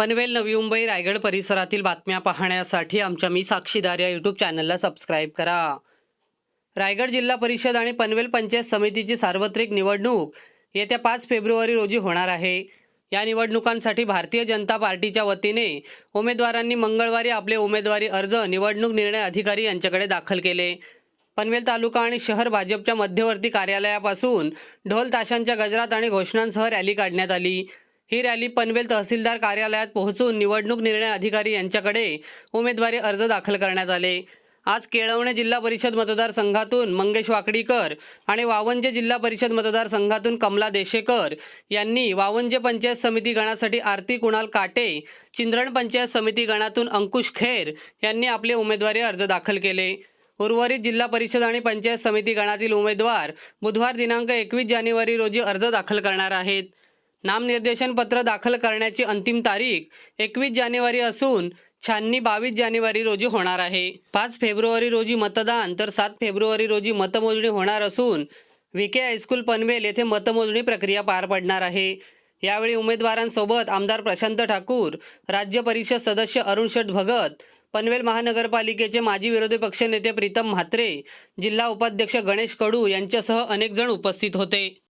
पनवेल, नवी मुंबई, रायगड परिसरातील बातम्या पाहण्यासाठी आमच्या मी साक्षीदार या यूट्यूब चॅनलला सबस्क्राईब करा। रायगड जिल्हा परिषद आणि पनवेल पंचायत समितीची सार्वत्रिक निवडणूक येत्या 5 फेब्रुवारी रोजी होणार आहे। या निवडणुकांसाठी भारतीय जनता पार्टीच्या वतीने उमेदवारांनी मंगळवारी आपले उमेदवारी अर्ज निवडणूक निर्णय अधिकारी यांच्याकडे दाखल केले। पनवेल तालुका आणि शहर भाजपच्या मध्यवर्ती कार्यालयापासून ढोल ताशांच्या गजरात आणि घोषणांसह रॅली काढण्यात आली। ही रॅली पनवेल तहसीलदार कार्यालयात पोहोचून निवडणूक निर्णय अधिकारी यांच्याकडे उमेदवारी अर्ज दाखल करण्यात आले। आज केळवणे जिल्हा परिषद मतदारसंघातून मंगेश वाकडीकर आणि वावंजे जिल्हा परिषद मतदारसंघातून कमला देशेकर यांनी, वावंजे पंचायत समिती गणासाठी आरती कुणाल काटे, चिंद्रण पंचायत समिती गणातून अंकुश खेर यांनी आपले उमेदवारी अर्ज दाखल केले। उर्वरित जिल्हा परिषद आणि पंचायत समिती गणातील उमेदवार बुधवार दिनांक 21 जानेवारी रोजी अर्ज दाखल करणार आहेत। नामनिर्देशन पत्र दाखल करण्याची अंतिम तारीख 21 जानेवारी असून छाननी 22 जानेवारी रोजी होणार आहे। 5 फेब्रुवारी रोजी मतदान तर 7 फेब्रुवारी रोजी मतमोजणी होणार असून व्हीके हायस्कूल पनवेल येथे मतमोजणी प्रक्रिया पार पडणार आहे। यावेळी उमेदवारांसोबत आमदार प्रशांत ठाकूर, राज्य परिषद सदस्य अरुण शेठ भगत, पनवेल महानगरपालिकेचे माजी विरोधी पक्षनेते प्रीतम म्हात्रे, जिल्हा उपाध्यक्ष गणेश कडू यांच्यासह अनेक जण उपस्थित होते।